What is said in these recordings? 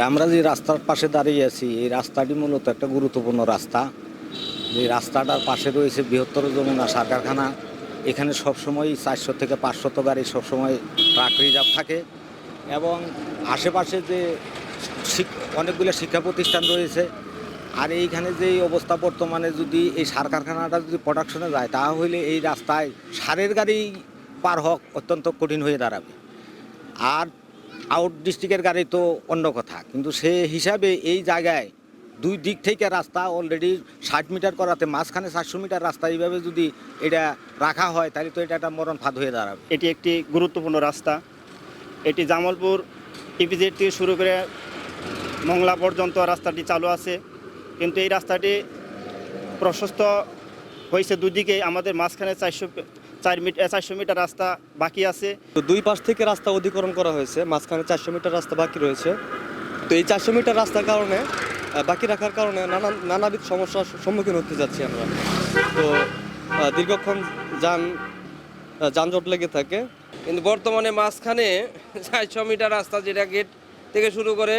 আমরা যে রাস্তার পাশে দাঁড়িয়ে আছি এই রাস্তাটি মূলত একটা গুরুত্বপূর্ণ রাস্তা। এই রাস্তাটার পাশে রয়েছে বৃহত্তর যমুনা সার কারখানা। এখানে সবসময় 400 থেকে 500 গাড়ি সবসময় ট্রাক রিজার্ভ থাকে এবং আশেপাশে যে অনেকগুলো শিক্ষা প্রতিষ্ঠান রয়েছে। আর এইখানে যে অবস্থা বর্তমানে, যদি এই সার কারখানাটা যদি প্রোডাকশনে যায় তাহলে এই রাস্তায় সারের গাড়ি পার হওয়া অত্যন্ত কঠিন হয়ে দাঁড়াবে। আর আউট ডিস্ট্রিক্টের গাড়ি তো অন্য কথা, কিন্তু সে হিসাবে এই জায়গায় দুই দিক থেকে রাস্তা অলরেডি 60 মিটার করাতে মাঝখানে 400 মিটার রাস্তা এইভাবে যদি এটা রাখা হয় তাহলে তো এটা একটা মরণ ফাঁদ হয়ে দাঁড়াবে। এটি একটি গুরুত্বপূর্ণ রাস্তা। এটি জামালপুর ইপিজেড থেকে শুরু করে মংলা পর্যন্ত রাস্তাটি চালু আছে, কিন্তু এই রাস্তাটি প্রশস্ত হয়েছে দুদিকে। আমাদের মাঝখানে 400 মিটার রাস্তা বাকি আছে। তো দুই পাশ থেকে রাস্তা অধিগ্রহণ করা হয়েছে, মাঝখানে 400 মিটার রাস্তা বাকি রয়েছে। তো এই 400 মিটার রাস্তার কারণে বাকি রাখার কারণে নানাবিধ সমস্যার সম্মুখীন হতে যাচ্ছি আমরা। তো দীর্ঘক্ষণ যানজট লেগে থাকে। কিন্তু বর্তমানে মাঝখানে 400 মিটার রাস্তা, যেটা গেট থেকে শুরু করে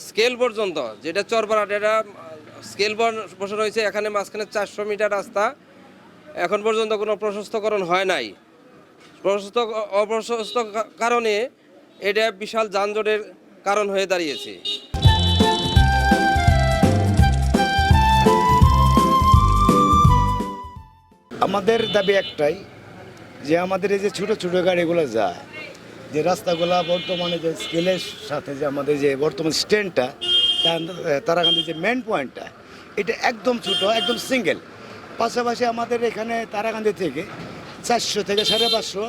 স্কেল পর্যন্ত, যেটা চরপাড়া, এটা স্কেল বসানো হয়েছে, এখানে মাঝখানে 400 মিটার রাস্তা এখন পর্যন্ত কোনো প্রশস্তকরণ হয় নাই। অপ্রশস্ত কারণে এটা বিশাল যানজটের কারণ হয়ে দাঁড়িয়েছে। আমাদের দাবি একটাই, যে আমাদের এই যে ছোটো ছোটো গাড়িগুলো যায়, যে রাস্তাগুলো বর্তমানে যে স্কেলের সাথে যে আমাদের যে বর্তমান স্ট্যান্ডটা, তারাকান্দির যে মেন পয়েন্টটা, এটা একদম ছোটো, একদম সিঙ্গেল। পাশাপাশি আমাদের এখানে তারাকান্দি থেকে 400 থেকে 550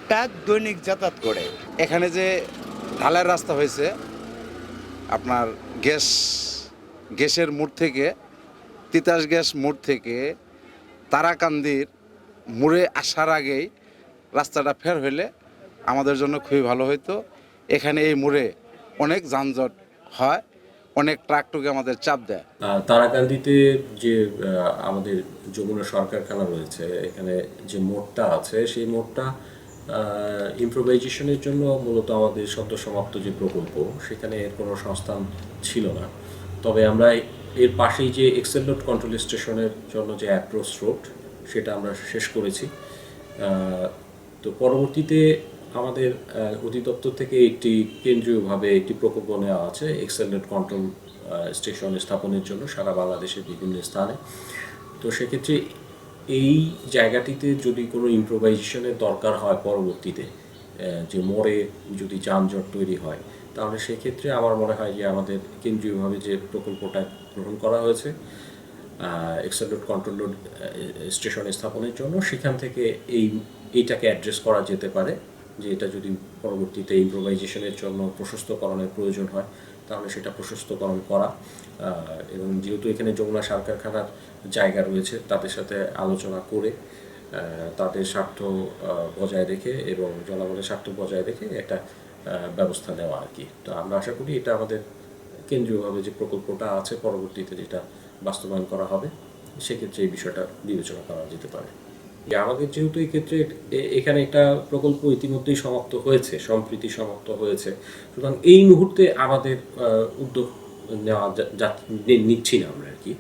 ট্রাক দৈনিক যাতায়াত করে। এখানে যে ঢালাই রাস্তা হয়েছে, আপনার গ্যাসের মোড় থেকে, তিতাস গ্যাস মোড় থেকে তারাকান্দির মোড়ে আসার আগেই রাস্তাটা ফের হইলে আমাদের জন্য খুবই ভালো হতো। এখানে এই মোড়ে অনেক যানজট হয়, অনেক ট্রাকটুকে আমাদের চাপ দেয়। তারাকান্দিতে যে আমাদের যমুনা সার কারখানা রয়েছে, এখানে যে মোড়টা আছে সেই মোড়টা ইমপ্রোভাইজেশনের জন্য মূলত আমাদের সদ্য সমাপ্ত যে প্রকল্প, সেখানে এর কোনো সংস্থান ছিল না। তবে আমরা এর পাশেই যে এক্সেল রোড কন্ট্রোল স্টেশনের জন্য যে অ্যাপ্রোচ রোড, সেটা আমরা শেষ করেছি। তো পরবর্তীতে আমাদের অধিদপ্তর থেকে একটি কেন্দ্রীয়ভাবে একটি প্রকল্প নেওয়া আছে এক্সেল রোড কন্ট্রোল স্টেশন স্থাপনের জন্য সারা বাংলাদেশের বিভিন্ন স্থানে। তো সেক্ষেত্রে এই জায়গাটিতে যদি কোনো ইমপ্রোভাইজেশনের দরকার হয় পরবর্তীতে, যে মোড়ে যদি যানজট তৈরি হয়, তাহলে সেক্ষেত্রে আমার মনে হয় যে আমাদের কেন্দ্রীয়ভাবে যে প্রকল্পটা গ্রহণ করা হয়েছে axle road control road station স্থাপনের জন্য, সেখান থেকে এইটাকে অ্যাড্রেস করা যেতে পারে, যে এটা যদি পরবর্তীতে ইমপ্রোভাইজেশনের জন্য প্রশস্তকরণের প্রয়োজন হয় তাহলে সেটা প্রশস্তকরণ করা। এবং যেহেতু এখানে যমুনা সার কারখানার জায়গা রয়েছে, তাদের সাথে আলোচনা করে তাদের স্বার্থ বজায় রেখে এবং জনগণের স্বার্থ বজায় রেখে একটা ব্যবস্থা নেওয়া আর কি। তো আমরা আশা করি এটা আমাদের কেন্দ্রীয়ভাবে যে প্রকল্পটা আছে পরবর্তীতে যেটা বাস্তবায়ন করা হবে, সেক্ষেত্রে এই বিষয়টা বিবেচনা করা যেতে পারে। আমাদের যেহেতু এই ক্ষেত্রে এখানে একটা প্রকল্প ইতিমধ্যেই সমাপ্ত হয়েছে, সম্প্রতি সমাপ্ত হয়েছে, সুতরাং এই মুহূর্তে আমাদের উদ্যোগ নিচ্ছি না আমরা আর কি।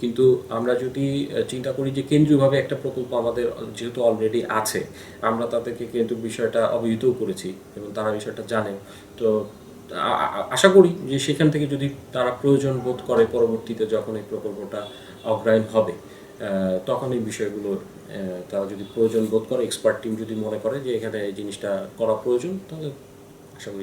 কিন্তু আমরা যদি চিন্তা করি যে কেন্দ্রীয়ভাবে একটা প্রকল্প আমাদের যেহেতু অলরেডি আছে, আমরা তাদেরকে কিন্তু বিষয়টা অবহিতও করেছি এবং তারা বিষয়টা জানে। তো আশা করি যে সেখান থেকে যদি তারা প্রয়োজন বোধ করে পরবর্তীতে যখন এই প্রকল্পটা অগ্রায়ণ হবে, তখন এই বিষয়গুলো তারা যদি প্রয়োজন বোধ করে, এক্সপার্ট টিম যদি মনে করে যে এখানে এই জিনিসটা করা প্রয়োজন, তাহলে